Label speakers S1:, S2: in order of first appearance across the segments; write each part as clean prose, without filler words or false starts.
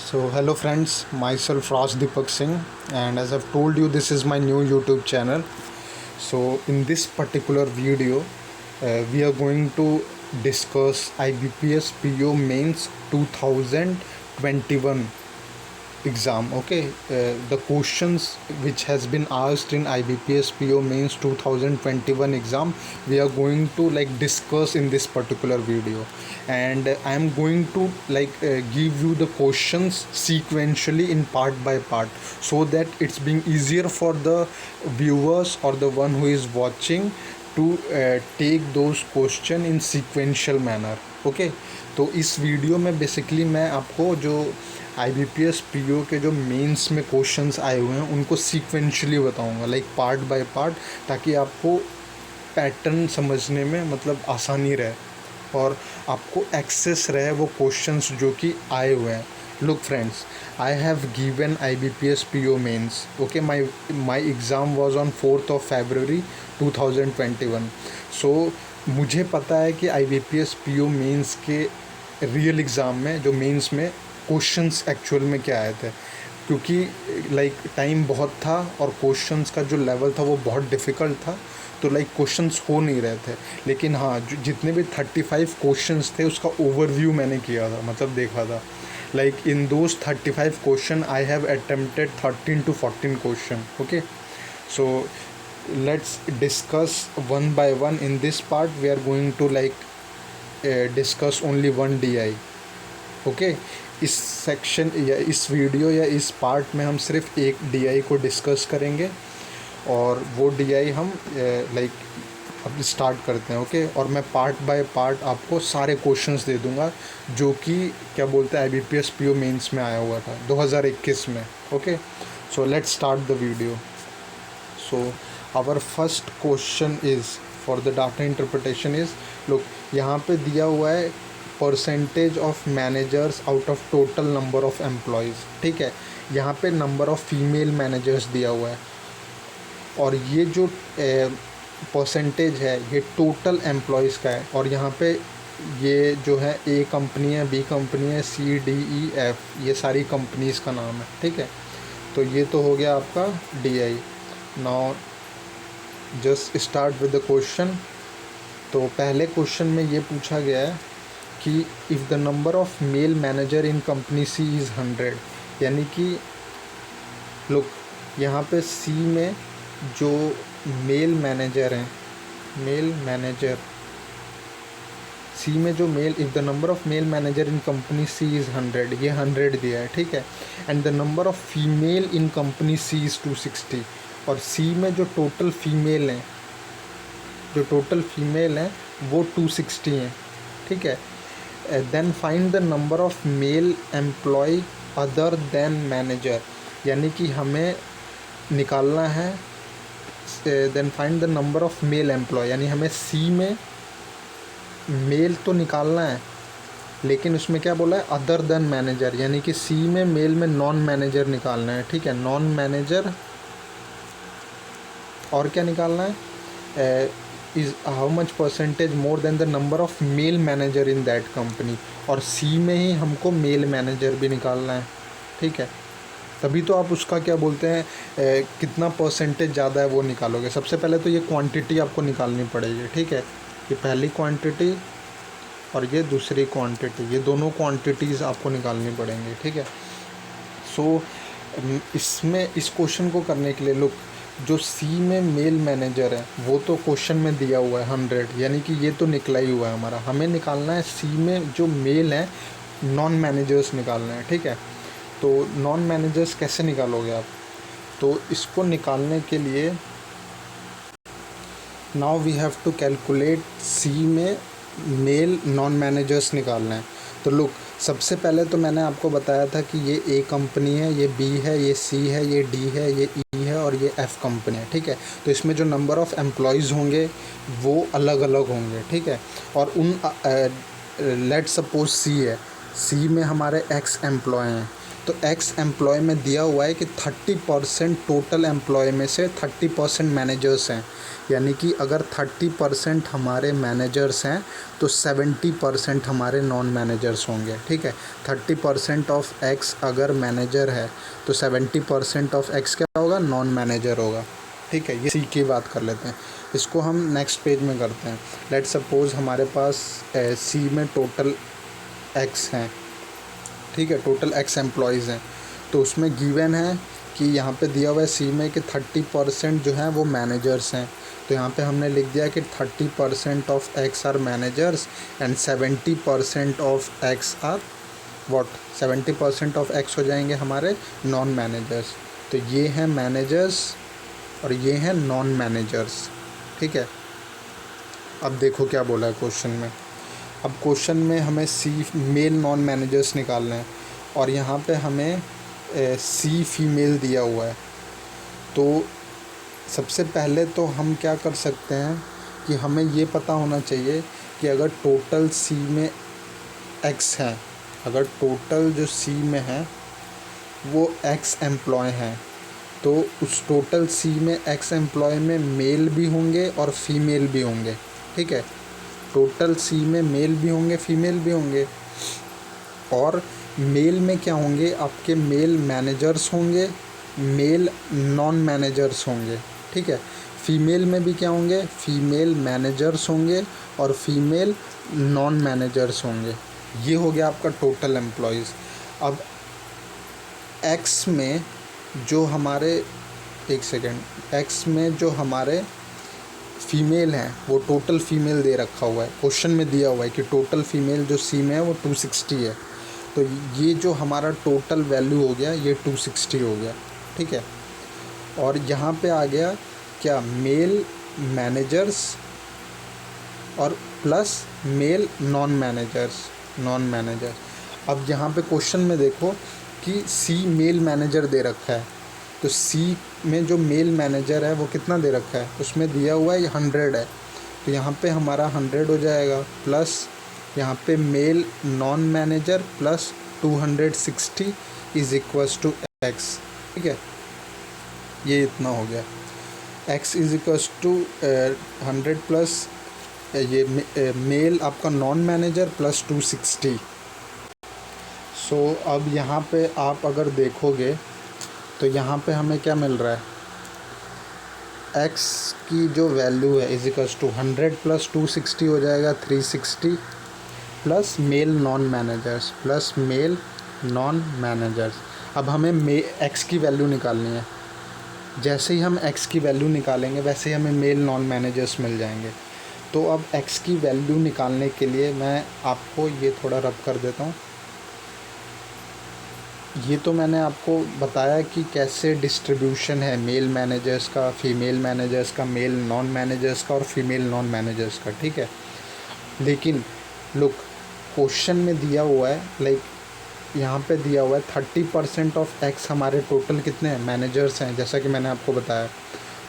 S1: So hello friends, myself Raj Deepak Singh, and as I've told you, this is my new YouTube channel. So in this particular video, we are going to discuss IBPS PO Mains 2021 exam. Okay, the questions which has been asked in IBPS PO Mains 2021 exam, we are going to discuss in this particular video, and I am going to give you the questions sequentially in part by part, so that it's being easier for the viewers or the one who is watching to take those question in sequential manner. Okay तो इस video में basically मैं आपको जो IBPS PO के जो mains में questions आए हुए हैं उनको सीक्वेंशली बताऊंगा, पार्ट बाय पार्ट, ताकि आपको पैटर्न समझने में मतलब आसानी रहे और आपको एक्सेस रहे वो क्वेश्चंस जो कि आए हुए हैं. Look friends, I have given IBPS PO mains. Okay, my exam was on 4th of February 2021. So मुझे पता है कि IBPS PO मेंस के रियल एग्ज़ाम में जो मेंस में क्वेश्चंस एक्चुअल में क्या आए थे, क्योंकि टाइम बहुत था और क्वेश्चंस का जो लेवल था वो बहुत डिफ़िकल्ट था, तो क्वेश्चंस हो नहीं रहे थे. लेकिन हाँ, जितने भी 35 क्वेश्चंस थे उसका ओवरव्यू मैंने किया था, मतलब देखा था. In those 35 question I have attempted 13 to 14 question. Okay, so let's discuss one by one. In this part we are going to discuss only one DI. Okay, इस सेक्शन या इस वीडियो या इस पार्ट में हम सिर्फ एक DI को डिस्कस करेंगे और वो DI हम अब स्टार्ट करते हैं. ओके, और मैं पार्ट बाय पार्ट आपको सारे क्वेश्चंस दे दूंगा जो कि क्या बोलते हैं IBPS PO मेंस में आया हुआ था 2021 में. Okay, so let's start the video. So our first question is for the data interpretation is, look यहाँ पे दिया हुआ है percentage of managers out of total number of employees. ठीक है, यहाँ पे नंबर ऑफ फीमेल मैनेजर्स दिया हुआ है और ये जो परसेंटेज है ये टोटल एम्प्लॉयज़ का है. और यहाँ पे ये जो है A कंपनी है, B कंपनी है, C D E F ये सारी कंपनीज़ का नाम है. ठीक है, तो ये तो हो गया आपका DI. Now just start with the question. तो पहले क्वेश्चन में ये पूछा गया है कि if the number of male manager in company C is 100, यानी कि लुक यहाँ पे C में जो मेल मैनेजर हैं, मेल मैनेजर C में जो male, if the number of male manager in company C is 100, ये 100 दिया है. ठीक है, and the number of female in company C is 260, और C में जो टोटल फीमेल हैं, जो टोटल फीमेल हैं वो 260 हैं. ठीक है, then find the number of male employee other than manager, यानी कि हमें निकालना है. Then find the number of male employee, यानी हमें C में मेल तो निकालना है, लेकिन उसमें क्या बोला है अदर देन मैनेजर, यानी कि C में मेल में नॉन मैनेजर निकालना है. ठीक है, नॉन मैनेजर और क्या निकालना है, is how much percentage more than the number of male manager in that company, और C में ही हमको मेल मैनेजर भी निकालना है. ठीक है, तभी तो आप उसका क्या बोलते हैं कितना परसेंटेज ज़्यादा है वो निकालोगे. सबसे पहले तो ये क्वांटिटी आपको निकालनी पड़ेगी. ठीक है, ये पहली क्वांटिटी और ये दूसरी क्वांटिटी, ये दोनों क्वांटिटीज़ आपको निकालनी पड़ेंगी. ठीक है, सो इसमें इस क्वेश्चन को करने के लिए लुक जो C में मेल मैनेजर है वो तो क्वेश्चन में दिया हुआ है 100, यानी कि ये तो निकला ही हुआ है हमारा. हमें निकालना है C में जो मेल हैं नॉन मैनेजर्स निकालना है. ठीक है, तो नॉन मैनेजर्स कैसे निकालोगे आप, तो इसको निकालने के लिए now we have to calculate C में मेल नॉन मैनेजर्स निकालना है. तो लुक सबसे पहले तो मैंने आपको बताया था कि ये A कंपनी है, ये B है, ये C है, ये D है, ये E है और ये F कंपनी है. ठीक है, तो इसमें जो नंबर ऑफ़ एम्प्लॉयज़ होंगे वो अलग अलग होंगे. ठीक है, और उन लेट सपोज C है, C में हमारे X एम्प्लॉय हैं, तो एक्स एम्प्लॉय में दिया हुआ है कि 30% टोटल एम्प्लॉय में से 30% मैनेजर्स हैं, यानी कि अगर 30% हमारे मैनेजर्स हैं तो 70% हमारे नॉन मैनेजर्स होंगे। ठीक है, 30% ऑफ एक्स अगर मैनेजर है तो 70% ऑफ एक्स क्या होगा, नॉन मैनेजर होगा। ठीक है, ये सी की बात कर लेते हैं। इसको हम नेक्स्ट पेज में करते हैं। लेट सपोज हमारे पास सी में टोटल एक्स हैं। ठीक है, टोटल एक्स एम्प्लॉयज़ हैं, तो उसमें गिवन है कि यहाँ पे दिया हुआ है सी में कि 30% जो हैं वो मैनेजर्स हैं। तो यहाँ पे हमने लिख दिया कि 30% of x are managers and 70% of x are what, 70% of x हो जाएंगे हमारे नॉन मैनेजर्स। तो ये हैं मैनेजर्स और ये हैं नॉन मैनेजर्स। ठीक है, अब देखो क्या बोला है क्वेश्चन में। अब क्वेश्चन में हमें सी मेल नॉन मैनेजर्स निकालने हैं और यहाँ पे हमें सी फीमेल दिया हुआ है। तो सबसे पहले तो हम क्या कर सकते हैं कि हमें ये पता होना चाहिए कि अगर टोटल सी में एक्स हैं, अगर टोटल जो सी में है वो एक्स एम्प्लॉय हैं, तो उस टोटल सी में एक्स एम्प्लॉय में मेल भी होंगे और फीमेल भी होंगे। ठीक है, टोटल सी में मेल भी होंगे फीमेल भी होंगे। और मेल में क्या होंगे, आपके मेल मैनेजर्स होंगे, मेल नॉन मैनेजर्स होंगे। ठीक है, फीमेल में भी क्या होंगे, फीमेल मैनेजर्स होंगे और फीमेल नॉन मैनेजर्स होंगे। ये हो गया आपका टोटल एम्प्लॉयज़। अब एक्स में जो हमारे, एक सेकेंड, एक्स में जो हमारे फीमेल हैं वो टोटल फीमेल दे रखा हुआ है। क्वेश्चन में दिया हुआ है कि टोटल फीमेल जो सी में है वो 260 है। तो ये जो हमारा टोटल वैल्यू हो गया ये 260 हो गया। ठीक है, और यहाँ पे आ गया क्या, मेल मैनेजर्स और प्लस मेल नॉन मैनेजर्स। अब यहाँ पे क्वेश्चन में देखो कि सी मेल मैनेजर दे रखा है, तो सी में जो मेल मैनेजर है वो कितना दे रखा है, उसमें दिया हुआ है 100 है। तो यहाँ पे हमारा 100 हो जाएगा, प्लस यहाँ पे male non manager plus 260 is equals to x. ठीक है, ये इतना हो गया, x is equals to 100 plus ये मेल आपका नॉन मैनेजर प्लस 260। सो अब यहाँ पे आप अगर देखोगे तो यहाँ पे हमें क्या मिल रहा है, एक्स की जो वैल्यू है इज इक्वल्स टू 100 प्लस 260 हो जाएगा 360 प्लस मेल नॉन मैनेजर्स। अब हमें एक्स की वैल्यू निकालनी है। जैसे ही हम एक्स की वैल्यू निकालेंगे वैसे ही हमें मेल नॉन मैनेजर्स मिल जाएंगे। तो अब एक्स की वैल्यू निकालने के लिए मैं आपको ये थोड़ा रब कर देता हूँ। ये तो मैंने आपको बताया कि कैसे डिस्ट्रीब्यूशन है मेल मैनेजर्स का, फीमेल मैनेजर्स का, मेल नॉन मैनेजर्स का और फीमेल नॉन मैनेजर्स का। ठीक है, लेकिन लुक, क्वेश्चन में दिया हुआ है, लाइक यहाँ पे दिया हुआ है 30% ऑफ एक्स हमारे टोटल कितने हैं, मैनेजर्स हैं, जैसा कि मैंने आपको बताया।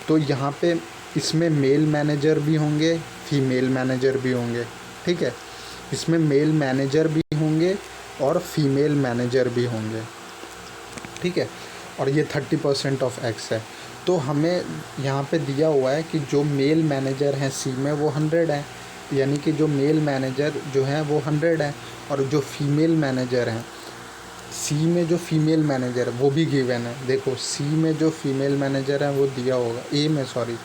S1: तो यहाँ पे इसमें मेल मैनेजर भी होंगे, फीमेल मैनेजर भी होंगे। ठीक है, इसमें मेल मैनेजर भी होंगे और फीमेल मैनेजर भी होंगे। ठीक है, और ये 30% ऑफ एक्स है। तो हमें यहाँ पे दिया हुआ है कि जो मेल मैनेजर हैं सी में वो 100 है, यानी कि जो मेल मैनेजर जो हैं वो 100 है, और जो फीमेल मैनेजर हैं सी में, जो फीमेल मैनेजर है वो भी गिवन है। देखो सी में जो फीमेल मैनेजर है वो दिया होगा, ए में, सॉरी।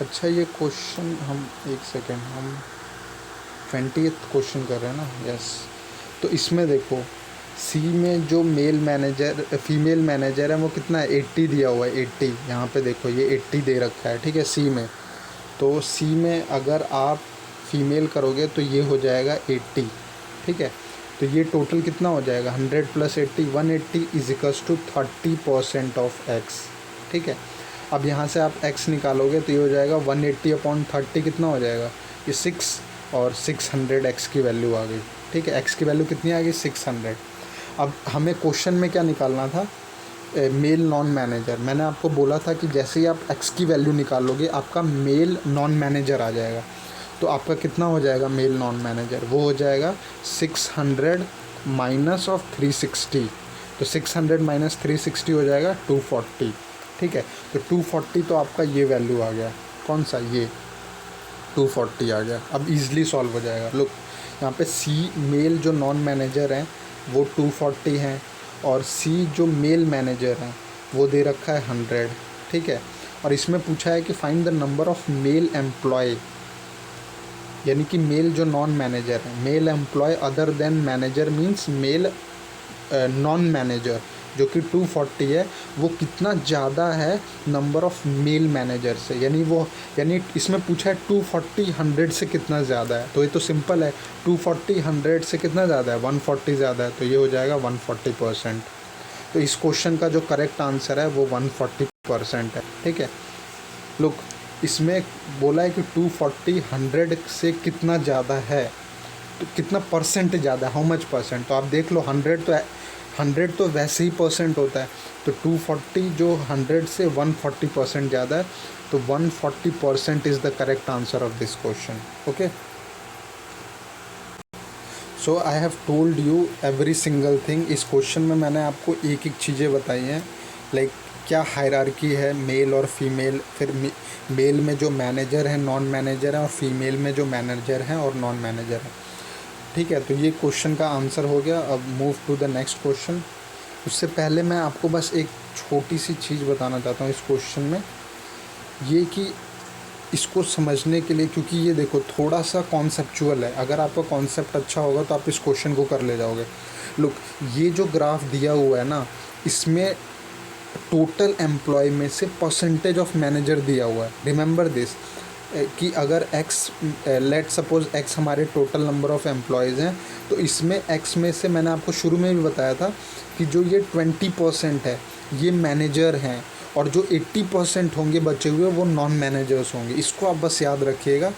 S1: अच्छा, ये क्वेश्चन हम, एक सेकेंड, हम 20th क्वेश्चन कर रहे हैं ना, यस। तो इसमें देखो सी में जो फीमेल मैनेजर है वो कितना है, 80 दिया हुआ है, 80। यहाँ पे देखो ये 80 दे रखा है। ठीक है, सी में। तो सी में अगर आप फीमेल करोगे तो ये हो जाएगा 80। ठीक है, तो ये टोटल कितना हो जाएगा, 100 plus 80, 180 is equals to 30% of x. ठीक है, अब यहाँ से आप एक्स निकालोगे तो ये हो जाएगा 180/30 कितना हो जाएगा, ये 6 और 600 एक्स की वैल्यू आ गई। ठीक है, एक्स की वैल्यू कितनी आ गई, 600। अब हमें क्वेश्चन में क्या निकालना था, मेल नॉन मैनेजर। मैंने आपको बोला था कि जैसे ही आप एक्स की वैल्यू निकालोगे आपका मेल नॉन मैनेजर आ जाएगा। तो आपका कितना हो जाएगा मेल नॉन मैनेजर, वो हो जाएगा 600 माइनस ऑफ 360, तो 600 माइनस 360 हो जाएगा 240, ठीक है। तो 240 तो आपका ये वैल्यू आ गया, कौन सा, ये 240 आ गया। अब ईज़िली सॉल्व हो जाएगा। लुक यहाँ पे सी मेल जो नॉन मैनेजर हैं वो 240 हैं, और सी जो मेल मैनेजर हैं वो दे रखा है 100, ठीक है। और इसमें पूछा है कि find the number of male employee, यानी कि मेल जो नॉन मैनेजर है, male employee other than manager means male non manager, जो कि 240 है, वो कितना ज़्यादा है नंबर ऑफ मेल मैनेजर से, यानी इसमें पूछा है 240 100 से कितना ज़्यादा है। तो ये तो सिंपल है, 240 100 से कितना ज़्यादा है, 140 ज़्यादा है, तो ये हो जाएगा 140%। तो इस क्वेश्चन का जो करेक्ट आंसर है वो 140% है, ठीक है। लुक इसमें बोला है कि 240 100 से कितना ज़्यादा है, तो कितना परसेंट ज़्यादा है, हाउ मच परसेंट। तो आप देख लो 100 तो वैसे ही परसेंट होता है, तो 240 जो 100 से 140% ज़्यादा है, तो 140% is the correct answer of this question, okay. So I have told you every single thing. इस क्वेश्चन में मैंने आपको एक एक चीज़ें बताई हैं, लाइक क्या हायरार्की है मेल और फीमेल, फिर मेल में जो मैनेजर है नॉन मैनेजर है, और फीमेल में जो मैनेजर हैं और नॉन मैनेजर है, ठीक है। तो ये क्वेश्चन का आंसर हो गया। अब move to the next question. उससे पहले मैं आपको बस एक छोटी सी चीज़ बताना चाहता हूँ इस क्वेश्चन में, ये कि इसको समझने के लिए, क्योंकि ये देखो थोड़ा सा कॉन्सेप्चुअल है, अगर आपका कॉन्सेप्ट अच्छा होगा तो आप इस क्वेश्चन को कर ले जाओगे। लुक ये जो ग्राफ दिया हुआ है ना, इसमें टोटल एम्प्लॉय में से परसेंटेज ऑफ मैनेजर दिया हुआ है। रिमेंबर दिस कि अगर x, लेट सपोज x हमारे टोटल नंबर ऑफ एम्प्लॉयज़ हैं, तो इसमें x में से मैंने आपको शुरू में भी बताया था कि जो ये 20% है ये मैनेजर हैं, और जो 80% होंगे बचे हुए वो नॉन मैनेजर्स होंगे। इसको आप बस याद रखिएगा,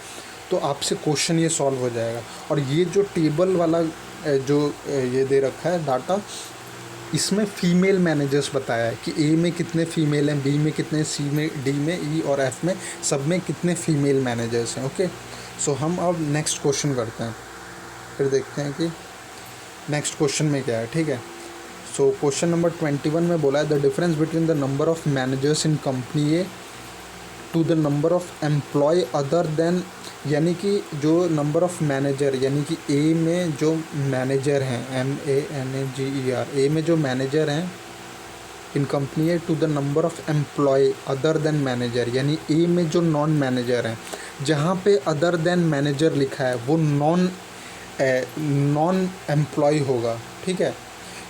S1: तो आपसे क्वेश्चन ये सॉल्व हो जाएगा। और ये जो टेबल वाला जो ये दे रखा है डाटा, इसमें फ़ीमेल मैनेजर्स बताया है कि ए में कितने फ़ीमेल हैं, बी में कितने, सी में, डी में, ई और एफ़ में, सब में कितने फ़ीमेल मैनेजर्स हैं, ओके। सो हम अब नेक्स्ट क्वेश्चन करते हैं, फिर देखते हैं कि नेक्स्ट क्वेश्चन में क्या है, ठीक है। सो क्वेश्चन नंबर 21 में बोला है the difference between the number of managers in company A to the number of employee other than, यानी कि जो नंबर ऑफ मैनेजर, यानी कि ए में जो मैनेजर हैं, MANAGER, ए में जो मैनेजर हैं इन कंपनी है, to the number of employee other than manager, यानी ए में जो नॉन मैनेजर हैं, जहाँ पे अदर देन मैनेजर लिखा है वो नॉन एम्प्लॉय होगा, ठीक है।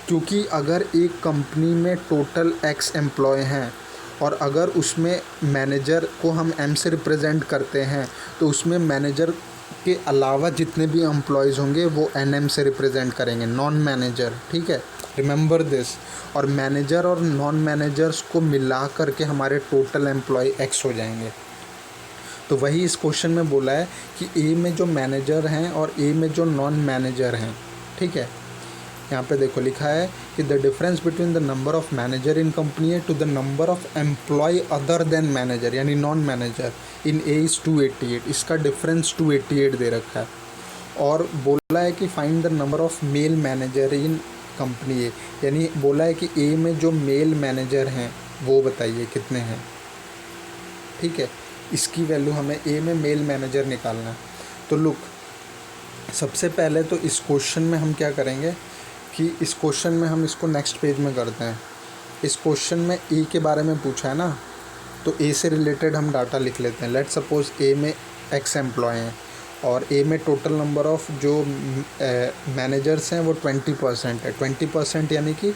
S1: क्योंकि अगर एक कंपनी में टोटल X एम्प्लॉय हैं, और अगर उसमें मैनेजर को हम M से रिप्रेजेंट करते हैं, तो उसमें मैनेजर के अलावा जितने भी एम्प्लॉयज़ होंगे वो NM से रिप्रेजेंट करेंगे, नॉन मैनेजर, ठीक है। Remember this. और मैनेजर और नॉन मैनेजर्स को मिला करके हमारे टोटल एम्प्लॉय X हो जाएंगे। तो वही इस क्वेश्चन में बोला है कि ए में जो मैनेजर हैं और ए में जो नॉन मैनेजर हैं, ठीक है। यहाँ पे देखो लिखा है कि the difference between the number of manager in company है to the number of employee other than manager, यानी non manager, in A is 288, इसका डिफरेंस 288 दे रखा है। और बोला है कि find the number of male manager in company A, यानी बोला है कि ए में जो मेल मैनेजर हैं वो बताइए कितने हैं, ठीक है। इसकी वैल्यू हमें ए में मेल मैनेजर निकालना है। तो लुक सबसे पहले तो इस क्वेश्चन में हम क्या करेंगे कि इस क्वेश्चन में हम इसको नेक्स्ट पेज में करते हैं। इस क्वेश्चन में ए के बारे में पूछा है ना, तो ए से रिलेटेड हम डाटा लिख लेते हैं। लेट सपोज ए में X एम्प्लॉय हैं, और ए में टोटल नंबर ऑफ़ जो मैनेजर्स हैं वो 20% है। 20% यानी कि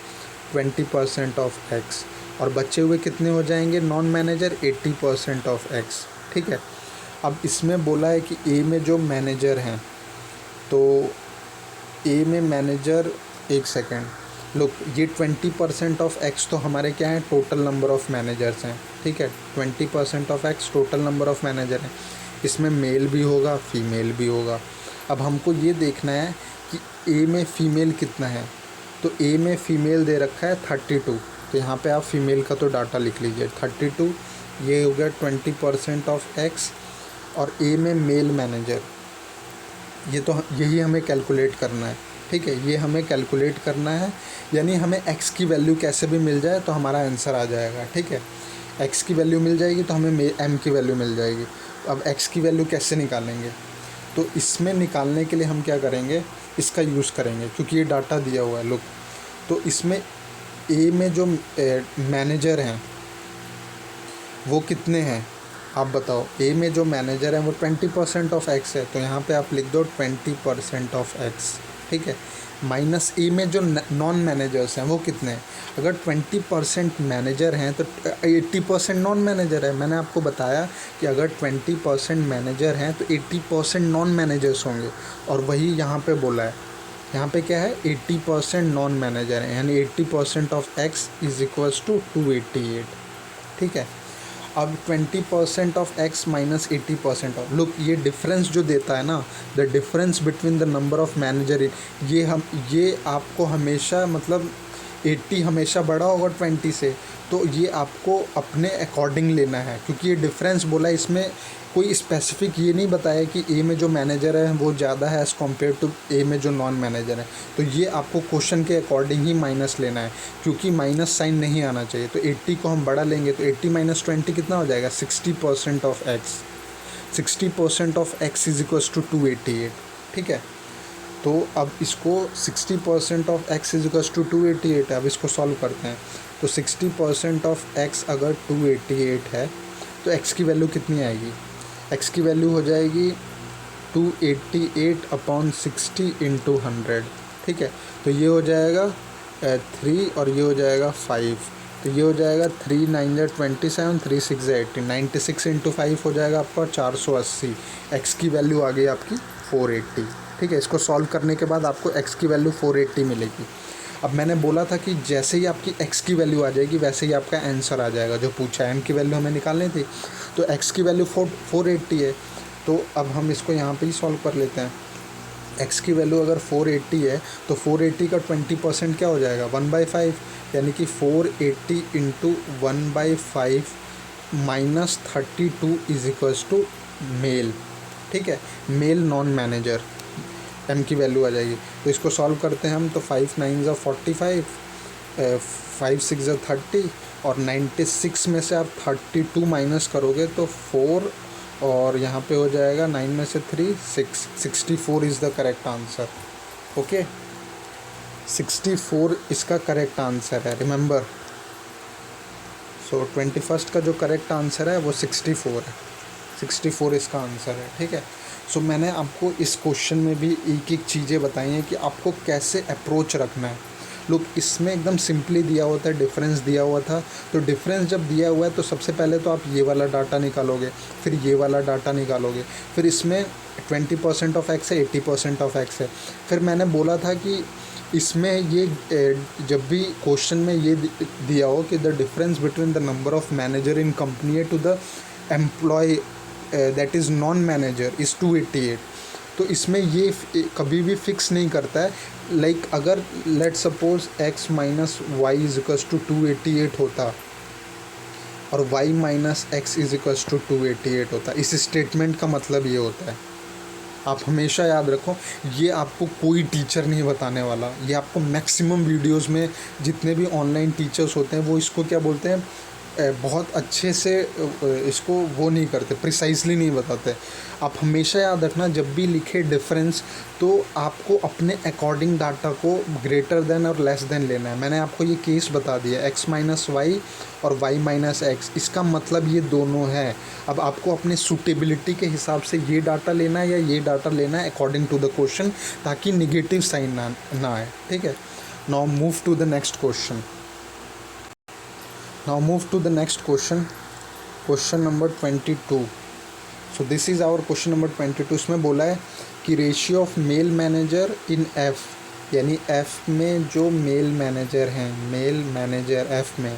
S1: 20% ऑफ X, और बचे हुए कितने हो जाएंगे नॉन मैनेजर, 80% ऑफ X, ठीक है। अब इसमें बोला है कि ए में जो मैनेजर हैं, तो ए में मैनेजर, एक सेकेंड, लुक ये 20% ऑफ X तो हमारे क्या है, टोटल नंबर ऑफ़ मैनेजर्स हैं, ठीक है। 20% of X total number of manager हैं, इसमें मेल भी होगा फीमेल भी होगा। अब हमको ये देखना है कि ए में फ़ीमेल कितना है, तो ए में फ़ीमेल दे रखा है 32, तो यहाँ पे आप फीमेल का तो डाटा लिख लीजिए 32, ये हो गया 20% ऑफ X। और ए में मेल मैनेजर, ये तो यही हमें कैलकुलेट करना है, ठीक है, ये हमें कैलकुलेट करना है, यानी हमें x की वैल्यू कैसे भी मिल जाए तो हमारा आंसर आ जाएगा। ठीक है, x की वैल्यू मिल जाएगी तो हमें m की वैल्यू मिल जाएगी। अब x की वैल्यू कैसे निकालेंगे, तो इसमें निकालने के लिए हम क्या करेंगे, इसका यूज़ करेंगे, क्योंकि ये डाटा दिया हुआ है। लुक, तो इसमें ए में जो मैनेजर हैं वो कितने हैं, आप बताओ। ए में जो मैनेजर है वो 20% ऑफ एक्स है, तो यहाँ पे आप लिख दो 20% ऑफ एक्स। ठीक है, माइनस ए में जो नॉन मैनेजर्स हैं वो कितने हैं। अगर 20% मैनेजर हैं तो 80% नॉन मैनेजर है। मैंने आपको बताया कि अगर 20% मैनेजर हैं तो 80% नॉन मैनेजर्स होंगे, और वही यहाँ पे बोला है। यहाँ पे क्या है, 80% नॉन मैनेजर है, यानी 80% of x is equals to 288। ठीक है, अब 20% of x minus 80% of, look ये डिफरेंस जो देता है ना, the difference between the number of manager, ये आपको हमेशा मतलब 80 हमेशा बड़ा होगा 20 से, तो ये आपको अपने अकॉर्डिंग लेना है, क्योंकि ये डिफरेंस बोला है, इसमें कोई स्पेसिफिक ये नहीं बताया कि ए में जो मैनेजर है वो ज़्यादा है एज़ कम्पेयर टू ए में जो नॉन मैनेजर है। तो ये आपको क्वेश्चन के अकॉर्डिंग ही माइनस लेना है, क्योंकि माइनस साइन नहीं आना चाहिए। तो 80 को हम बड़ा लेंगे तो 80 माइनस 20 कितना हो जाएगा, 60% of x. 60% of x is equals to 288। ठीक है, तो अब इसको 60% of x is equals to 288 है। अब इसको सॉल्व करते हैं, तो 60% ऑफ एक्स अगर 288 है तो एक्स की वैल्यू कितनी आएगी, एक्स की वैल्यू हो जाएगी 288 अपॉन 60 इंटू 100। ठीक है, तो ये हो जाएगा 3 और ये हो जाएगा 5, तो ये हो जाएगा 3 9 27, 3 6 18, 96 इंटू 5 हो जाएगा आपका 480। एक्स की वैल्यू आ गई आपकी 480। ठीक है, इसको सॉल्व करने के बाद आपको एक्स की वैल्यू 480 मिलेगी। अब मैंने बोला था कि जैसे ही आपकी एक्स की वैल्यू आ जाएगी वैसे ही आपका आंसर आ जाएगा जो पूछा है। एम की वैल्यू हमें निकालनी थी, तो एक्स की वैल्यू 480 है, तो अब हम इसको यहाँ पे ही सॉल्व कर लेते हैं। एक्स की वैल्यू अगर 480 है तो 480 का 20% क्या हो जाएगा, 1/5, यानी कि 480 into 1/5 minus 32 is equals to male. ठीक है, मेल नॉन मैनेजर, एम की वैल्यू आ जाएगी। तो इसको सॉल्व करते हैं हम, तो 5 9 ज़ा 45, 5 6 ज़ा 30, और 96 में से आप 32 माइनस करोगे तो 4, और यहाँ पे हो जाएगा 9 में से 3 6, 64 is the correct answer. Okay, 64 इसका करेक्ट आंसर है, रिमेंबर। सो 21st का जो करेक्ट आंसर है वो 64 है, 64 इसका आंसर है। ठीक है, सो मैंने आपको इस क्वेश्चन में भी एक एक चीज़ें बताई हैं कि आपको कैसे अप्रोच रखना है। लोग इसमें एकदम सिंपली दिया होता है, डिफरेंस दिया हुआ था, तो डिफरेंस जब दिया हुआ है तो सबसे पहले तो आप ये वाला डाटा निकालोगे, फिर ये वाला डाटा निकालोगे, फिर इसमें 20% ऑफ एक्स है, 80% ऑफ एक्स है। फिर मैंने बोला था कि इसमें ये जब भी क्वेश्चन में ये दिया हो कि the difference between the number of manager in company to the employee that is non manager is 288, तो इसमें ये कभी भी फिक्स नहीं करता है। लाइक अगर let suppose x minus y is equals to 288 होता और y minus x is equals to 288 होता, इस स्टेटमेंट का मतलब ये होता है। आप हमेशा याद रखो, ये आपको कोई टीचर नहीं बताने वाला, ये आपको मैक्सिमम वीडियोस में जितने भी ऑनलाइन टीचर्स होते हैं वो इसको क्या बोलते हैं, बहुत अच्छे से इसको वो नहीं करते, प्रिसाइजली नहीं बताते। आप हमेशा याद रखना, जब भी लिखे डिफरेंस तो आपको अपने अकॉर्डिंग डाटा को ग्रेटर देन और लेस देन लेना है। मैंने आपको ये केस बता दिया, x माइनस वाई और y माइनस एक्स, इसका मतलब ये दोनों है। अब आपको अपने सूटेबिलिटी के हिसाब से ये डाटा लेना है या ये डाटा लेना है अकॉर्डिंग टू द क्वेश्चन, ताकि निगेटिव साइन ना आए। ठीक है, now move to the next question. Now move to the next question, question number 22. So this is our question number 22. इसमें बोला है कि ratio of male manager in F, यानी F में जो मेल मैनेजर हैं, मेल मैनेजर F में,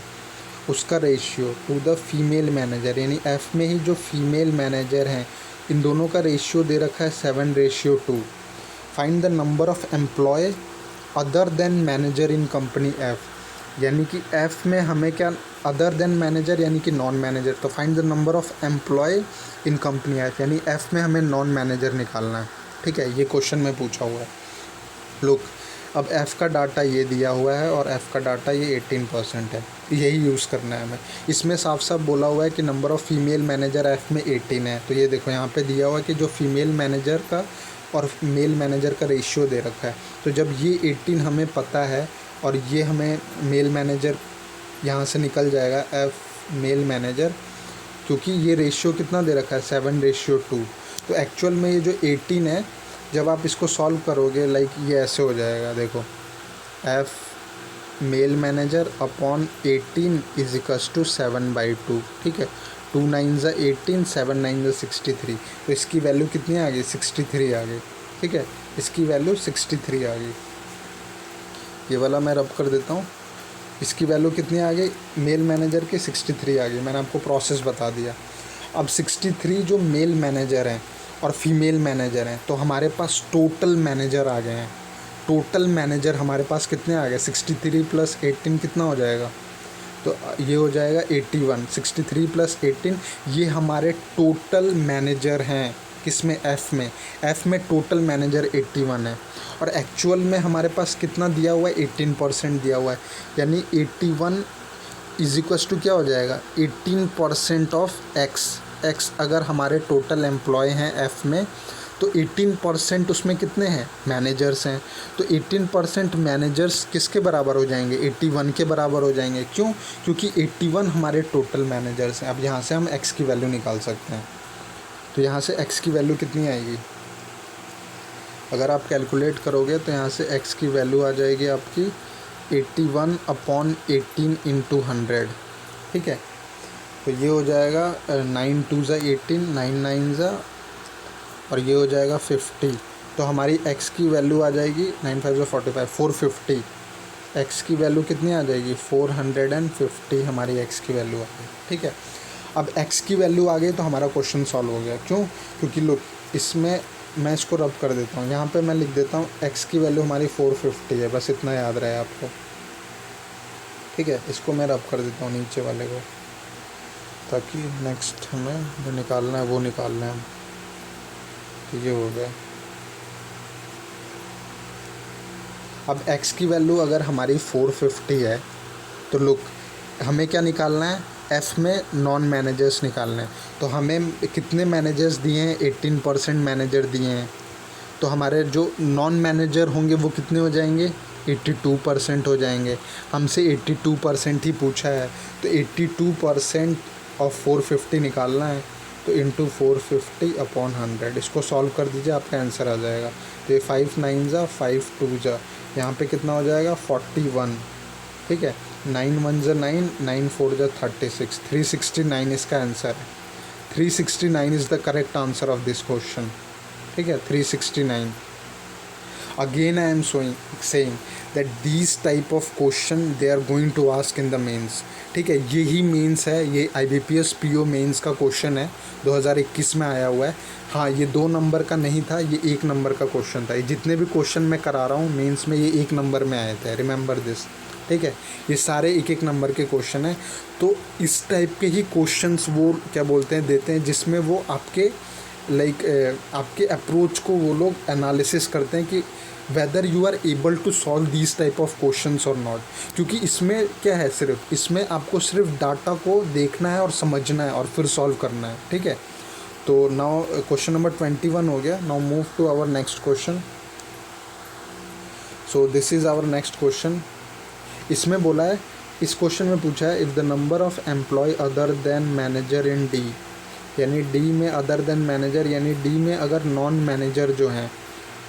S1: उसका ratio two the female manager, यानी F में ही जो फीमेल मैनेजर हैं, इन दोनों का रेशियो दे रखा है 7:2। Find the number of employee other than manager in company F, यानी कि F में हमें क्या, अदर देन मैनेजर यानी कि नॉन मैनेजर, तो find the number of employee in company F, यानी F में हमें नॉन मैनेजर निकालना है। ठीक है, ये क्वेश्चन में पूछा हुआ है। लोग अब F का डाटा ये दिया हुआ है और F का डाटा ये 18% है, यही यूज़ करना है हमें। इसमें साफ साफ बोला हुआ है कि number of female manager F में 18 है, तो ये देखो यहाँ पे दिया हुआ है कि जो फीमेल मैनेजर का और मेल मैनेजर का रेशियो दे रखा है। तो जब ये 18 हमें पता है और ये हमें मेल मैनेजर यहाँ से निकल जाएगा F मेल मैनेजर, क्योंकि ये रेशियो कितना दे रखा है 7:2। तो एक्चुअल में ये जो 18 है, जब आप इसको सॉल्व करोगे लाइक ये ऐसे हो जाएगा, देखो F male manager upon 18 is equals to 7/2, ठीक है। 2 9s 18, 7 9s 63, तो इसकी वैल्यू कितनी आ गई 63 आ गई, ठीक है। इसकी वैल्यू 63 आ गई। ये वाला मैं रब कर देता हूँ, इसकी वैल्यू कितनी आ गई मेल मैनेजर की 63 आ गई। मैंने आपको प्रोसेस बता दिया। अब 63 जो मेल मैनेजर हैं और फीमेल मैनेजर हैं, तो हमारे पास टोटल मैनेजर आ गए हैं। टोटल मैनेजर हमारे पास कितने आ गए 63 + 18 कितना हो जाएगा, तो ये हो जाएगा 81। 63 + 18 ये हमारे टोटल मैनेजर हैं। किस में F में टोटल मैनेजर 81 है और एक्चुअल में हमारे पास कितना दिया हुआ है 18% दिया हुआ है, यानी 81 इज इक्वल्स टू क्या हो जाएगा 18% ऑफ X अगर हमारे टोटल एम्प्लॉय हैं F में, तो 18% उसमें कितने हैं मैनेजर्स हैं। तो 18% मैनेजर्स किसके बराबर हो जाएंगे 81 के बराबर हो जाएंगे। क्यों? क्योंकि 81 हमारे टोटल मैनेजर्स हैं। अब यहाँ से हम X की वैल्यू निकाल सकते हैं। तो यहाँ से X की वैल्यू कितनी आएगी, अगर आप कैलकुलेट करोगे तो यहाँ से X की वैल्यू आ जाएगी आपकी 81/18 × 100, ठीक है। तो ये हो जाएगा 9 2s 18, 9 9s और ये हो जाएगा 50। तो हमारी X की वैल्यू आ जाएगी 9 5 45, 450। X की वैल्यू कितनी आ जाएगी 450 हमारी X की वैल्यू आ गई, ठीक है। अब X की वैल्यू आ गई तो हमारा क्वेश्चन सॉल्व हो गया। क्यों? क्योंकि लोग इसमें मैं इसको रब कर देता हूँ, यहाँ पे मैं लिख देता हूँ X की वैल्यू हमारी 450 है, बस इतना याद रहे आपको, ठीक है। इसको मैं रब कर देता हूँ नीचे वाले को, ताकि नेक्स्ट हमें जो निकालना है वो निकालना है। तो ये हो गया। अब X की वैल्यू अगर हमारी 450 है, तो लोग हमें क्या निकालना है F में नॉन मैनेजर्स निकालना है। तो हमें कितने मैनेजर्स दिए हैं 18% मैनेजर दिए हैं, तो हमारे जो नॉन मैनेजर होंगे वो कितने हो जाएंगे 82% हो जाएंगे। हमसे 82% ही पूछा है, तो 82% ऑफ 450 निकालना है। तो इंटू 450/100 इसको सॉल्व कर दीजिए, आपका आंसर आ जाएगा। तो ये 5 9s 5 2s, यहाँ पे कितना हो जाएगा 41, ठीक है। 9 1s 9, 9 4s 36, 369 इसका आंसर है। 369 is the correct answer of this question, ठीक है। 369। Again I am saying that these type of question they are going to ask in the mains, ठीक है। यही मेंस है, ये IBPS PO मेंस का क्वेश्चन है, 2021 में आया हुआ है। हाँ, ये 2 नंबर का नहीं था, ये 1 नंबर का क्वेश्चन था। ये जितने भी क्वेश्चन मैं करा रहा हूँ मेंस में, ये 1 नंबर में आए थे, रिमेंबर दिस, ठीक है। ये सारे 1 नंबर के क्वेश्चन हैं। तो इस टाइप के ही क्वेश्चंस वो क्या बोलते हैं देते हैं, जिसमें वो आपके आपके अप्रोच को वो लोग एनालिसिस करते हैं कि whether you are able to solve these type of questions और नॉट। क्योंकि इसमें क्या है, सिर्फ इसमें आपको सिर्फ डाटा को देखना है और समझना है और फिर सॉल्व करना है, ठीक है। तो नाउ क्वेश्चन नंबर 21 हो गया। Now move to our next question. So this is our next question. इसमें बोला है, इस क्वेश्चन में पूछा है if the number of employee other than manager in D, यानी डी में अदर देन मैनेजर, यानी डी में अगर नॉन मैनेजर जो हैं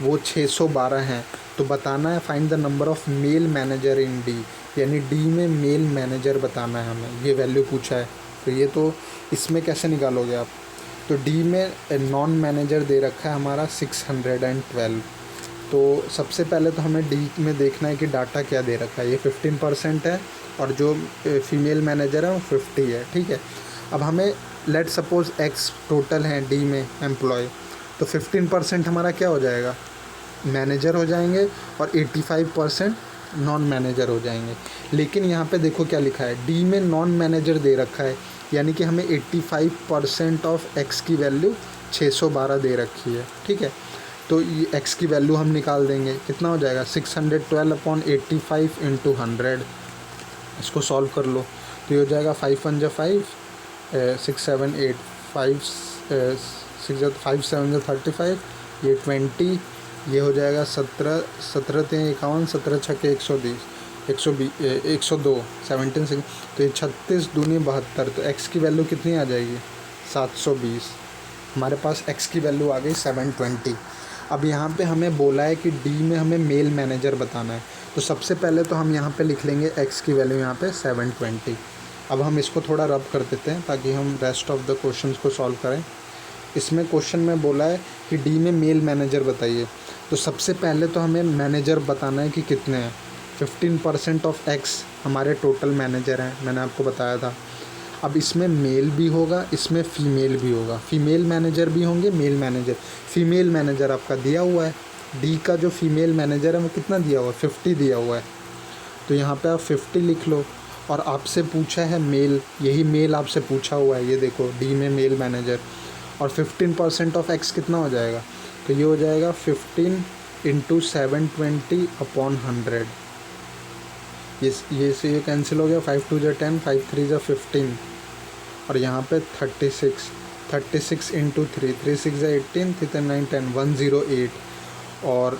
S1: वो 612 हैं, तो बताना है find the number of male manager in D, यानी डी में मेल मैनेजर बताना है हमें, ये वैल्यू पूछा है। तो ये तो इसमें कैसे निकालोगे आप, तो डी में नॉन मैनेजर दे रखा है हमारा 612। तो सबसे पहले तो हमें डी में देखना है कि डाटा क्या दे रखा है। ये 15% है और जो फीमेल मैनेजर है वो 50 है, ठीक है। अब हमें लेट सपोज एक्स टोटल हैं डी में एम्प्लॉय, तो 15% हमारा क्या हो जाएगा मैनेजर हो जाएंगे और 85% नॉन मैनेजर हो जाएंगे। लेकिन यहाँ पे देखो क्या लिखा है, डी में नॉन मैनेजर दे रखा है, यानी कि हमें 85% ऑफ एक्स की वैल्यू 612 दे रखी है, ठीक है। तो ये x की वैल्यू हम निकाल देंगे, कितना हो जाएगा 612/85 इंटू 100। इसको सॉल्व कर लो तो ये हो जाएगा 5 1 5, 6 7 8 5 6 5 7 35, ये 20, ये हो जाएगा 17 17 3 51, 17 छक्के 120, 102 17 से, तो ये 36 दूनी 72। तो x की वैल्यू कितनी आ जाएगी 720। हमारे पास x की वैल्यू आ गई 720। अब यहाँ पे हमें बोला है कि D में हमें मेल मैनेजर बताना है, तो सबसे पहले तो हम यहाँ पे लिख लेंगे x की वैल्यू यहाँ पे 720। अब हम इसको थोड़ा रब कर देते हैं ताकि हम रेस्ट ऑफ द क्वेश्चंस को सॉल्व करें। इसमें क्वेश्चन में बोला है कि D में मेल मैनेजर बताइए, तो सबसे पहले तो हमें मैनेजर बताना है कि कितने हैं। 15% ऑफ x हमारे टोटल मैनेजर हैं, मैंने आपको बताया था। अब इसमें मेल भी होगा, इसमें फ़ीमेल भी होगा, फ़ीमेल मैनेजर भी होंगे, मेल मैनेजर। फ़ीमेल मैनेजर आपका दिया हुआ है, डी का जो फीमेल मैनेजर है वो कितना दिया हुआ है 50 दिया हुआ है, तो यहाँ पे आप 50 लिख लो। और आपसे पूछा है मेल, यही मेल आपसे पूछा हुआ है, ये देखो डी में मेल मैनेजर। और 15% ऑफ एक्स कितना हो जाएगा, तो ये हो जाएगा 15 इंटू 720/100। ये से ये कैंसिल हो गया, 5 2 = 10, 5 3 = 15, और यहाँ पे 36 इंटू 3, 3 6 = 18, 3 9 10, 108। और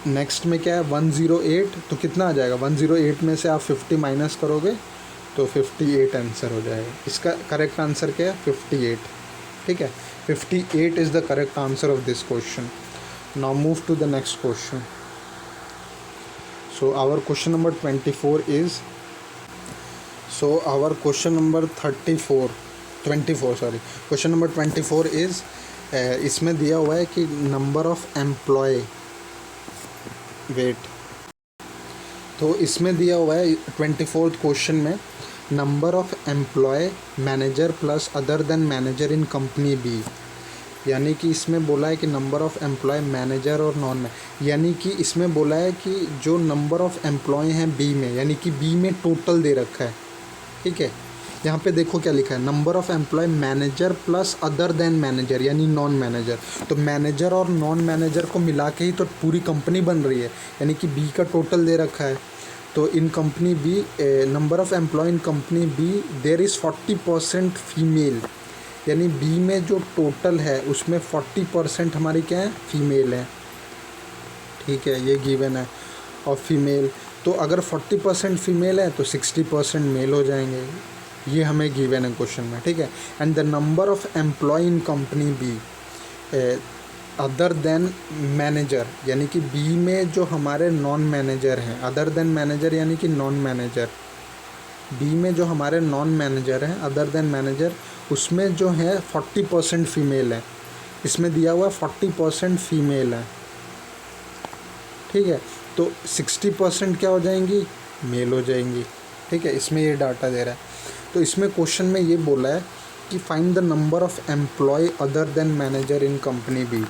S1: नेक्स्ट में क्या है 108, तो कितना आ जाएगा 108 में से आप 50 माइनस करोगे तो 58 आंसर हो जाएगा। इसका करेक्ट आंसर क्या है 58, ठीक है। 58 is the correct answer of this question. Now move to the next question. So our question number 24 is, question number 24 is, इसमें दिया हुआ है कि नंबर ऑफ एम्प्लॉय, वेट, तो इसमें दिया हुआ है 24th क्वेश्चन में number of employee manager plus other than manager in company B. यानी कि इसमें बोला है कि नंबर ऑफ़ एम्प्लॉय मैनेजर और नॉन में, यानी कि इसमें बोला है कि जो नंबर ऑफ़ एम्प्लॉय हैं बी में, यानी कि बी में टोटल दे रखा है, ठीक है। यहाँ पे देखो क्या लिखा है, number of employee manager plus other than manager, यानी नॉन मैनेजर। तो मैनेजर और नॉन मैनेजर को मिला के ही तो पूरी कंपनी बन रही है, यानी कि बी का टोटल दे रखा है। तो in company B, number of employee in company B there is 40% female, यानी बी में जो टोटल है उसमें 40% हमारी क्या है फीमेल है, ठीक है, ये गिवन है। और फीमेल, तो अगर 40% फीमेल है तो 60% मेल हो जाएंगे, ये हमें गिवन है क्वेश्चन में, ठीक है। And the number of employee in company B other than manager, यानी कि बी में जो हमारे नॉन मैनेजर हैं, अदर देन मैनेजर यानी कि नॉन मैनेजर, बी में जो हमारे नॉन मैनेजर हैं अदर देन मैनेजर, उसमें जो है 40% फीमेल है। इसमें दिया हुआ 40% फीमेल है, ठीक है। तो 60% क्या हो जाएंगी मेल हो जाएंगी, ठीक है। इसमें ये डाटा दे रहा है। तो इसमें क्वेश्चन में ये बोला है कि find the number of employee other than manager in company B,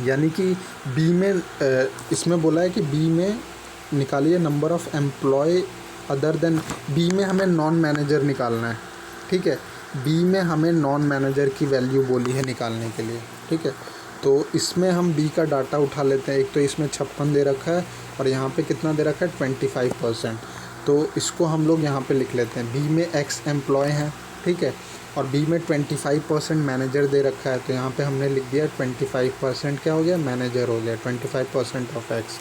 S1: यानी कि बी में इसमें बोला है कि बी में निकालिए number of employee other than, B में हमें नॉन मैनेजर निकालना है, ठीक है। बी में हमें नॉन मैनेजर की वैल्यू बोली है निकालने के लिए, ठीक है। तो इसमें हम बी का डाटा उठा लेते हैं। एक तो इसमें 56 दे रखा है और यहाँ पे कितना दे रखा है 25%, तो इसको हम लोग यहाँ पे लिख लेते हैं। बी में एक्स एम्प्लॉय हैं, ठीक है, और बी में 25% मैनेजर दे रखा है, तो यहाँ पे हमने लिख दिया 25% क्या हो गया मैनेजर हो गया, 25% ऑफ एक्स,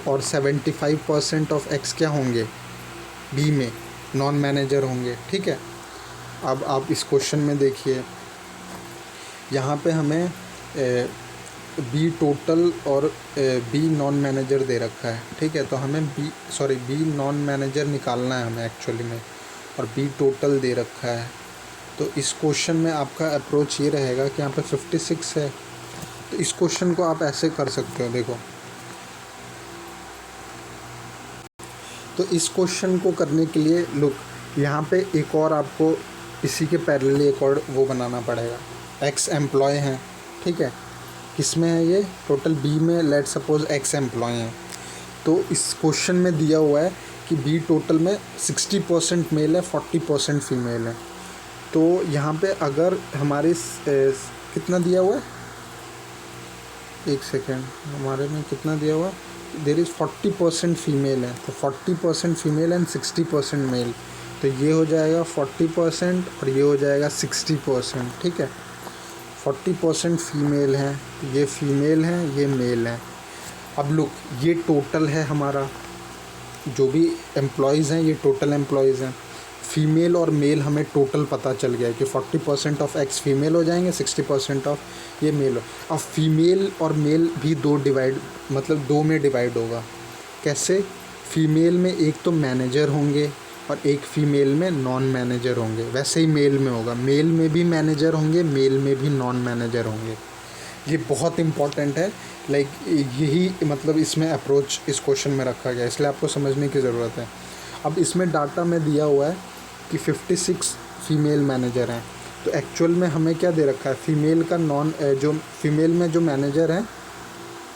S1: और 75% ऑफ एक्स क्या होंगे बी में नॉन मैनेजर होंगे, ठीक है। अब आप इस क्वेश्चन में देखिए, यहाँ पे हमें बी टोटल और बी नॉन मैनेजर दे रखा है, ठीक है। तो हमें बी नॉन मैनेजर निकालना है हमें एक्चुअली में, और बी टोटल दे रखा है। तो इस क्वेश्चन में आपका अप्रोच ये रहेगा कि यहाँ पे 56 है, तो इस क्वेश्चन को आप ऐसे कर सकते हो, देखो। तो इस क्वेश्चन को करने के लिए लुक, यहाँ पे एक और आपको इसी के पैरेलल एक और वो बनाना पड़ेगा। एक्स एम्प्लॉय हैं, ठीक है, किसमें है ये टोटल बी में, लेट सपोज एक्स एम्प्लॉय हैं। तो इस क्वेश्चन में दिया हुआ है कि बी टोटल में 60% मेल है, 40% फीमेल है। तो यहाँ पे अगर हमारे कितना दिया हुआ है एक सेकेंड, हमारे में कितना दिया हुआ, देर इज़ 40% फीमेल है, तो 40% फीमेल एंड 60% मेल, तो ये हो जाएगा 40% और ये हो जाएगा 60%, ठीक है। 40% फीमेल हैं, ये फीमेल हैं, ये मेल हैं। अब लुक, ये टोटल है हमारा, जो भी एम्प्लॉयज़ हैं ये टोटल एम्प्लॉयज़ हैं। फीमेल और मेल हमें टोटल पता चल गया है कि 40% ऑफ एक्स फीमेल हो जाएंगे, 60% ऑफ ये मेल हो। अब फीमेल और मेल भी दो में डिवाइड होगा। कैसे? फीमेल में एक तो मैनेजर होंगे और एक फीमेल में नॉन मैनेजर होंगे, वैसे ही मेल में होगा, मेल में भी मैनेजर होंगे, मेल में भी नॉन मैनेजर होंगे। ये बहुत इम्पॉर्टेंट है, लाइक यही मतलब इसमें अप्रोच इस क्वेश्चन में रखा गया है, इसलिए आपको समझने की ज़रूरत है। अब इसमें डाटा में दिया हुआ है कि 56 फीमेल मैनेजर हैं, तो एक्चुअल में हमें क्या दे रखा है, फीमेल का जो फीमेल में जो मैनेजर हैं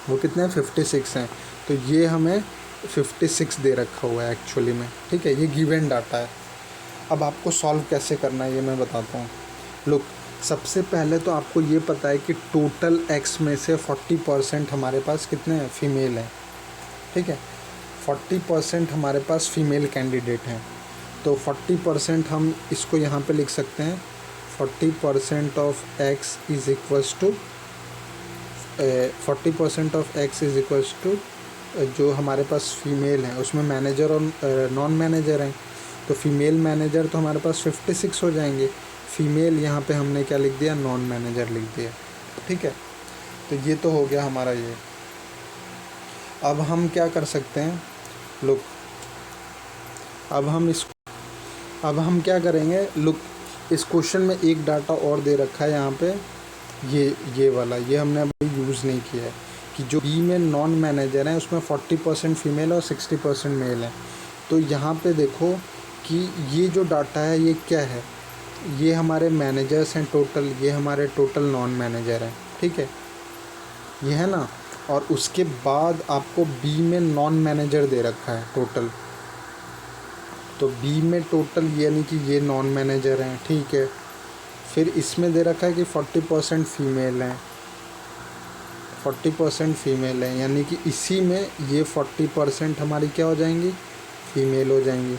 S1: वो कितने हैं, 56 हैं, तो ये हमें 56 दे रखा हुआ है एक्चुअली में, ठीक है। ये गिवन डाटा है। अब आपको सॉल्व कैसे करना है ये मैं बताता हूँ। लुक, सबसे पहले तो आपको ये पता है कि टोटल एक्स में से 40% हमारे पास कितने हैं, फीमेल हैं, ठीक है। 40% हमारे पास फीमेल कैंडिडेट हैं, तो 40% हम इसको यहाँ पे लिख सकते हैं, 40% of x is equals to 40% of x is equals to जो हमारे पास फीमेल हैं उसमें मैनेजर और नॉन मैनेजर हैं, तो फीमेल मैनेजर तो हमारे पास 56 हो जाएंगे, फीमेल यहाँ पे हमने क्या लिख दिया, नॉन मैनेजर लिख दिया, ठीक है। तो ये तो हो गया हमारा ये। अब हम क्या कर सकते हैं, लुक, अब हम क्या करेंगे, लुक, इस क्वेश्चन में एक डाटा और दे रखा है यहाँ पे, ये वाला, ये हमने अभी यूज़ नहीं किया है कि जो बी में नॉन मैनेजर हैं उसमें 40% फीमेल और 60% मेल हैं। तो यहाँ पे देखो कि ये जो डाटा है ये क्या है, ये हमारे मैनेजर्स हैं टोटल, ये हमारे टोटल नॉन मैनेजर हैं, ठीक है, ये है ना। और उसके बाद आपको बी में नॉन मैनेजर दे रखा है टोटल, तो बी में टोटल यानी कि ये नॉन मैनेजर हैं, ठीक है। फिर इसमें दे रखा है कि 40% फीमेल हैं, 40% फीमेल हैं, यानी कि इसी में ये 40% हमारी क्या हो जाएंगी, फीमेल हो जाएंगी।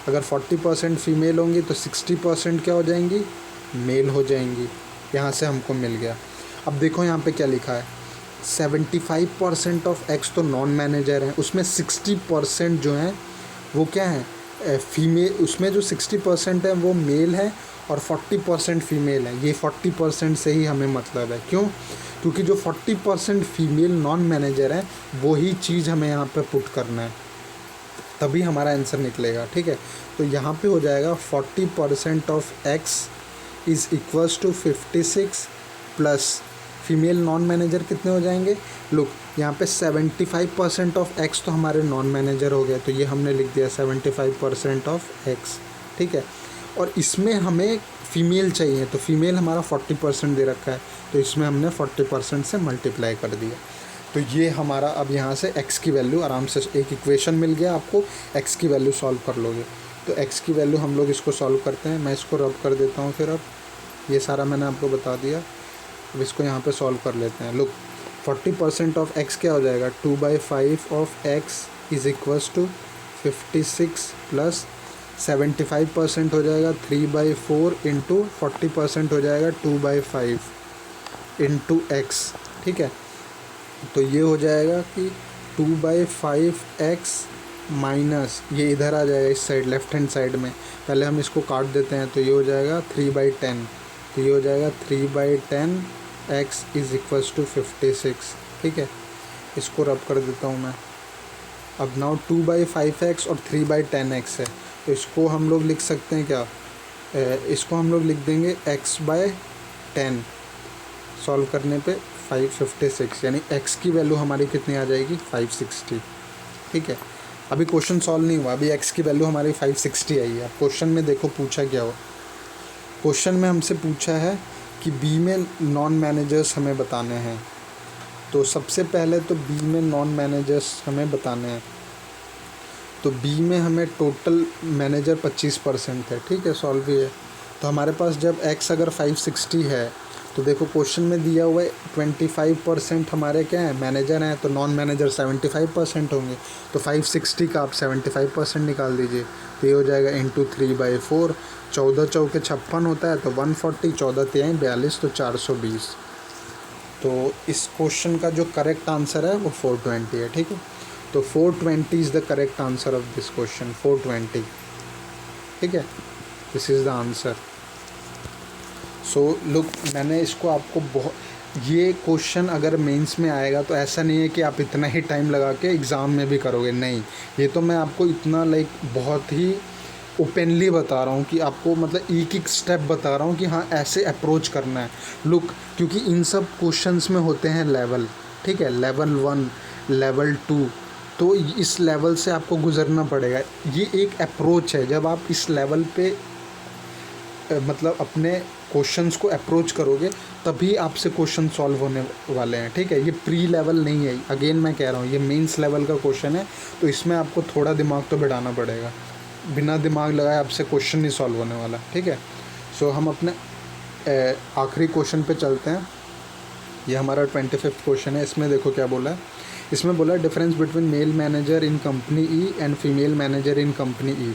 S1: अगर 40% फीमेल होंगी तो 60% क्या हो जाएंगी, मेल हो जाएंगी। यहाँ से हमको मिल गया। अब देखो यहाँ पे क्या लिखा है, 75% ऑफ एक्स तो नॉन मैनेजर हैं, उसमें 60% जो हैं वो क्या हैं, फीमेल, उसमें जो 60% है वो मेल है और 40% फीमेल है। ये 40% से ही हमें मतलब है, क्यों, क्योंकि जो 40% फीमेल नॉन मैनेजर हैं वही चीज़ हमें यहाँ पे पुट करना है, तभी हमारा आंसर निकलेगा, ठीक है। तो यहाँ पे हो जाएगा 40% of x is equals to 56 plus female non manager कितने हो जाएंगे, लुक यहाँ पे 75% ऑफ एक्स तो हमारे नॉन मैनेजर हो गए, तो ये हमने लिख दिया 75% ऑफ एक्स, ठीक है। और इसमें हमें फ़ीमेल चाहिए, तो फीमेल हमारा 40% दे रखा है, तो इसमें हमने 40% से मल्टीप्लाई कर दिया। तो ये हमारा, अब यहाँ से x की वैल्यू आराम से, एक इक्वेशन मिल गया आपको, x की वैल्यू सॉल्व कर लोगे। तो x की वैल्यू हम लोग इसको सॉल्व करते हैं, मैं इसको रब कर देता हूँ। फिर अब ये सारा मैंने आपको बता दिया, अब इसको यहाँ पे सॉल्व कर लेते हैं। लुक, 40% ऑफ x क्या हो जाएगा, 2/5 of x is equals to 56 plus 75% हो जाएगा 3/4 इंटू 40% हो जाएगा 2/5 इंटू x, ठीक है। तो ये हो जाएगा कि 2/5x माइनस, ये इधर आ जाएगा इस साइड, लेफ्ट हैंड साइड में, पहले हम इसको काट देते हैं, तो ये हो जाएगा 3/10, तो ये हो जाएगा 3/10 x इज़ इक्वल्स टू 56, ठीक है। इसको रब कर देता हूँ मैं। अब नाउ 2/5x और 3/10x है, तो इसको हम लोग लिख सकते हैं क्या, इसको हम लोग लिख देंगे x/10, सॉल्व करने पे 556, यानी x की वैल्यू हमारी कितनी आ जाएगी, 560, ठीक है। अभी क्वेश्चन सॉल्व नहीं हुआ, अभी x की वैल्यू हमारी 560 आई है। अब क्वेश्चन में देखो पूछा क्या हो, क्वेश्चन में हमसे पूछा है कि बी में नॉन मैनेजर्स हमें बताने हैं। तो सबसे पहले तो बी में नॉन मैनेजर्स हमें बताने हैं, तो बी में हमें टोटल मैनेजर 25% है, ठीक है, सॉल्व ही है। तो हमारे पास जब x अगर 560 है तो देखो क्वेश्चन में दिया हुआ है 25% हमारे क्या है, मैनेजर हैं, तो नॉन मैनेजर 75% होंगे। तो 560 का आप 75% निकाल दीजिए, तो ये हो जाएगा इंटू 3/4। 14 चौके 56 होता है, तो 140, 14 तिहाई 42, तो 420। तो इस क्वेश्चन का जो करेक्ट आंसर है वो 420 है। ठीक है, तो 420 is the correct answer of this question, 420। ठीक है, this is the answer. So look, मैंने इसको आपको ये क्वेश्चन अगर मेंस में आएगा तो ऐसा नहीं है कि आप इतना ही टाइम लगा के एग्ज़ाम में भी करोगे, नहीं। ये तो मैं आपको इतना बहुत ही ओपनली बता रहा हूँ कि आपको मतलब एक एक स्टेप बता रहा हूँ कि हाँ ऐसे अप्रोच करना है। लुक, क्योंकि इन सब क्वेश्चंस में होते हैं लेवल, ठीक है, लेवल 1, लेवल 2, तो इस लेवल से आपको गुजरना पड़ेगा। ये एक अप्रोच है, जब आप इस लेवल पे मतलब अपने क्वेश्चंस को अप्रोच करोगे तभी आपसे क्वेश्चन सॉल्व होने वाले हैं। ठीक है, ये प्री लेवल नहीं है, अगेन मैं कह रहा हूँ ये मेंस लेवल का क्वेश्चन है, तो इसमें आपको थोड़ा दिमाग तो बिठाना पड़ेगा। बिना दिमाग लगाए आपसे क्वेश्चन नहीं सॉल्व होने वाला। ठीक है, सो हम अपने आखिरी क्वेश्चन पे चलते हैं। ये हमारा 25th क्वेश्चन है। इसमें देखो क्या बोला है, इसमें बोला difference between mail manager in company E and female manager in company E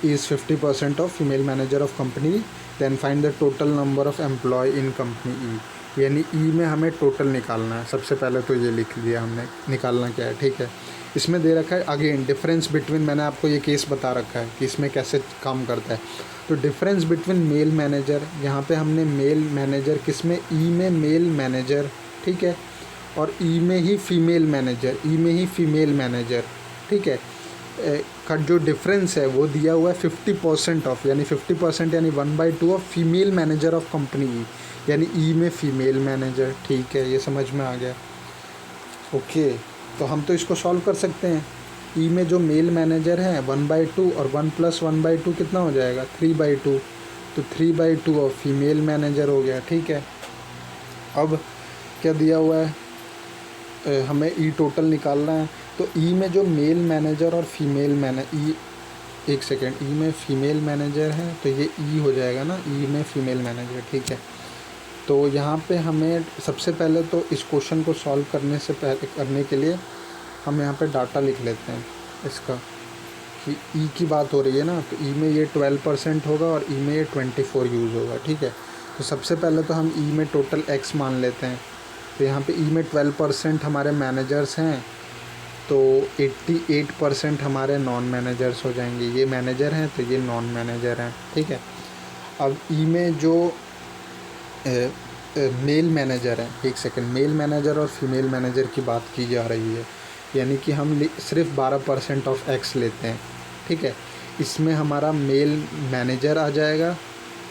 S1: is 50% of female manager of company, then find the total number of employee in company E। यानी E में हमें टोटल निकालना है। सबसे पहले तो ये लिख लिया हमने, निकालना क्या है। ठीक है, इसमें दे रखा है अगेन डिफरेंस बिटवीन, मैंने आपको ये केस बता रखा है कि इसमें कैसे काम करता है। तो डिफरेंस बिटवीन मेल मैनेजर, यहाँ पे हमने मेल मैनेजर किस में, ई में मेल मैनेजर, ठीक है, और ई में ही फीमेल मैनेजर, ई में ही फीमेल मैनेजर। ठीक है, का जो डिफरेंस है वो दिया हुआ है 50% ऑफ, यानी 50% यानी 1/2 of female manager of company E, यानी ई में फीमेल मैनेजर। ठीक है, ये समझ में आ गया। ओके, तो हम तो इसको सॉल्व कर सकते हैं। ई में जो मेल मैनेजर है 1/2 और 1 + 1/2 कितना हो जाएगा, 3/2, तो 3/2 ऑफ फीमेल मैनेजर हो गया। ठीक है, अब क्या दिया हुआ है, हमें ई टोटल निकालना है। तो ई में जो मेल मैनेजर और फीमेल ई, एक सेकेंड, ई में फीमेल मैनेजर है तो ये ई हो जाएगा ना, ई में फीमेल मैनेजर। ठीक है, तो यहाँ पे हमें सबसे पहले तो इस क्वेश्चन को सॉल्व करने के लिए हम यहाँ पे डाटा लिख लेते हैं इसका, कि ई की बात हो रही है ना, तो ई में ये 12% होगा और ई में ये 24 यूज़ होगा। ठीक है, तो सबसे पहले तो हम ई में टोटल एक्स मान लेते हैं। तो यहाँ पे ई में 12% हमारे मैनेजर्स हैं, तो 88% हमारे नॉन मैनेजर्स हो जाएंगे। ये मैनेजर हैं तो ये नॉन मैनेजर हैं। ठीक है, अब ई में जो मेल मैनेजर हैं, एक सेकंड, मेल मैनेजर और फीमेल मैनेजर की बात की जा रही है, यानी कि हम सिर्फ 12% ऑफ एक्स लेते हैं। ठीक है, इसमें हमारा मेल मैनेजर आ जाएगा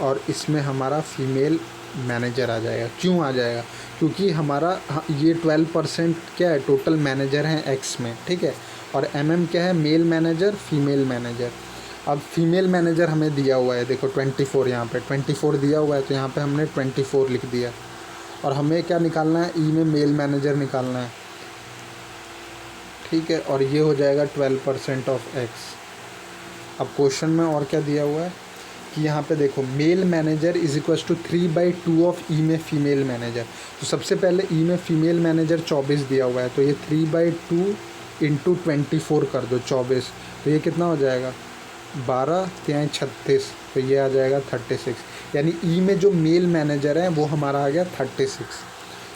S1: और इसमें हमारा फीमेल मैनेजर आ जाएगा। क्यों आ जाएगा, क्योंकि हमारा ये 12% क्या है, टोटल मैनेजर हैं एक्स में। ठीक है, और क्या है, मेल मैनेजर फीमेल मैनेजर। अब फीमेल मैनेजर हमें दिया हुआ है, देखो 24, यहाँ पे 24 दिया हुआ है, तो यहाँ पे हमने 24 लिख दिया। और हमें क्या निकालना है, ई में मेल मैनेजर निकालना है। ठीक है, और ये हो जाएगा 12% ऑफ एक्स। अब क्वेश्चन में और क्या दिया हुआ है कि यहाँ पे देखो male manager is equal to 3/2 of E में फीमेल मैनेजर। तो सबसे पहले ई में फीमेल मैनेजर 24 दिया हुआ है, तो ये 3/2 इंटू 24 कर दो 24, तो ये कितना हो जाएगा, 12 तिहाई 36, तो ये आ जाएगा 36। यानी ई में जो मेल मैनेजर है वो हमारा आ गया 36।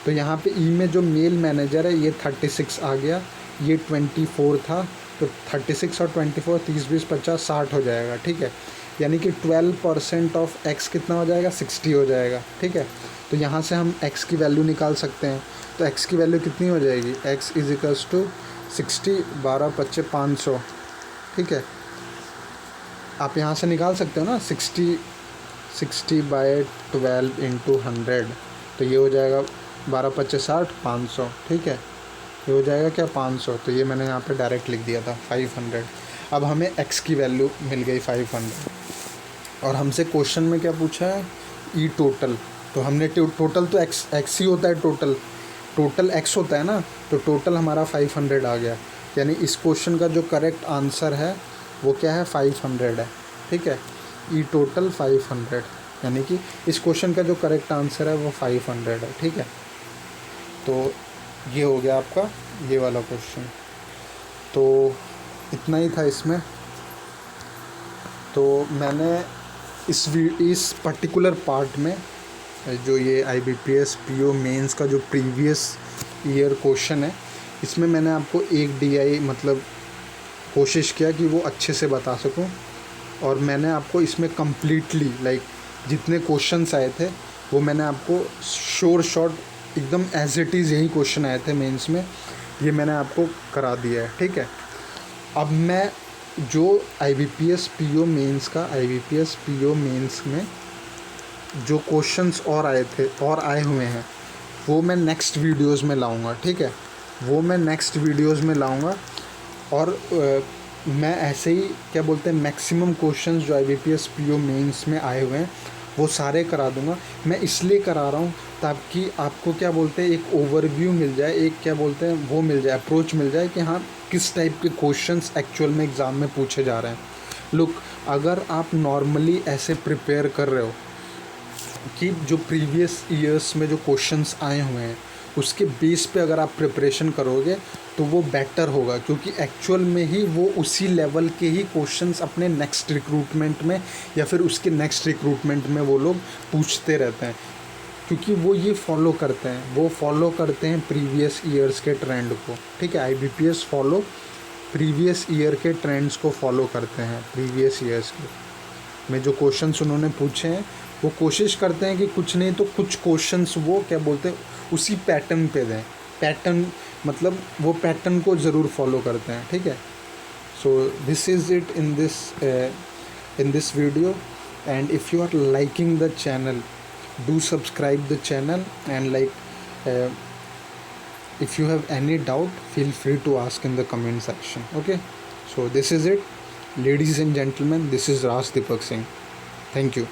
S1: तो यहाँ पे ई में जो मेल मैनेजर है ये 36 आ गया, ये 24 था, तो 36 और 24 30 20 50 60 हो जाएगा। ठीक है, यानी कि 12% ऑफ एक्स कितना हो जाएगा, 60 हो जाएगा। ठीक है, तो यहाँ से हम एक्स की वैल्यू निकाल सकते हैं। तो एक्स की वैल्यू कितनी हो जाएगी, एक्स इज इक्वल्स टू 60, 12 × 25 500। ठीक है, आप यहाँ से निकाल सकते हो ना, 60/12 इंटू 100, तो ये हो जाएगा 12 × 25 60, 500। ठीक है, ये हो जाएगा क्या, 500। तो ये मैंने यहाँ पे डायरेक्ट लिख दिया था 500। अब हमें एक्स की वैल्यू मिल गई 500, और हमसे क्वेश्चन में क्या पूछा है, ई टोटल। तो हमने टोटल तो एक्स ही होता है, टोटल एक्स होता है ना, तो टोटल हमारा 500 आ गया। यानी इस क्वेश्चन का जो करेक्ट आंसर है वो क्या है, 500 है। ठीक है, ई टोटल 500। यानी कि इस क्वेश्चन का जो करेक्ट आंसर है वो 500 है, ठीक है। तो ये हो गया आपका ये वाला क्वेश्चन। तो इतना ही था इसमें। तो मैंने इस पर्टिकुलर पार्ट में जो ये IBPS PO मेंस का जो प्रीवियस ईयर क्वेश्चन है, इसमें मैंने आपको एक DI मतलब कोशिश किया कि वो अच्छे से बता सकूं। और मैंने आपको इसमें कम्प्लीटली लाइक जितने क्वेश्चंस आए थे वो मैंने आपको शॉर्ट एकदम एज इट इज़ यही क्वेश्चन आए थे मेंस में, ये मैंने आपको करा दिया है, ठीक है। अब मैं जो IBPS PO मेंस में जो क्वेश्चंस और आए थे और आए हुए हैं वो मैं नेक्स्ट वीडियोस में लाऊंगा, ठीक है। वो मैं नेक्स्ट वीडियोस में लाऊंगा। और मैं ऐसे ही क्या बोलते हैं मैक्सिमम क्वेश्चंस जो IBPS PO मेंस में आए हुए हैं वो सारे करा दूंगा। मैं इसलिए करा रहा हूँ ताकि आपको क्या बोलते हैं एक ओवरव्यू मिल जाए, एक क्या बोलते हैं वो मिल जाए, अप्रोच मिल जाए कि हाँ किस टाइप के क्वेश्चंस एक्चुअल में एग्ज़ाम में पूछे जा रहे हैं। लुक, अगर आप नॉर्मली ऐसे प्रिपेयर कर रहे हो कि जो प्रीवियस ईयर्स में जो क्वेश्चंस आए हुए हैं उसके बेस पे अगर आप प्रिपरेशन करोगे तो वो बेटर होगा, क्योंकि एक्चुअल में ही वो उसी लेवल के ही क्वेश्चंस अपने नेक्स्ट रिक्रूटमेंट में या फिर उसके नेक्स्ट रिक्रूटमेंट में वो लोग पूछते रहते हैं, क्योंकि वो ये फॉलो करते हैं प्रीवियस ईयर्स के ट्रेंड को, ठीक है। IBPS प्रीवियस ईयर के ट्रेंड्स को फॉलो करते हैं। प्रीवियस ईयर्स के में जो क्वेश्चंस उन्होंने पूछे हैं वो कोशिश करते हैं कि कुछ नहीं तो कुछ क्वेश्चंस वो क्या बोलते हैं उसी पैटर्न पे दें। पैटर्न मतलब वो पैटर्न को ज़रूर फॉलो करते हैं, ठीक है। सो this is it in this video, and if you are liking the channel, do subscribe the channel, and if you have any doubt, feel free to ask in the comment section. Okay, so this is it, ladies and gentlemen, this is Raj Deepak Singh. Thank you.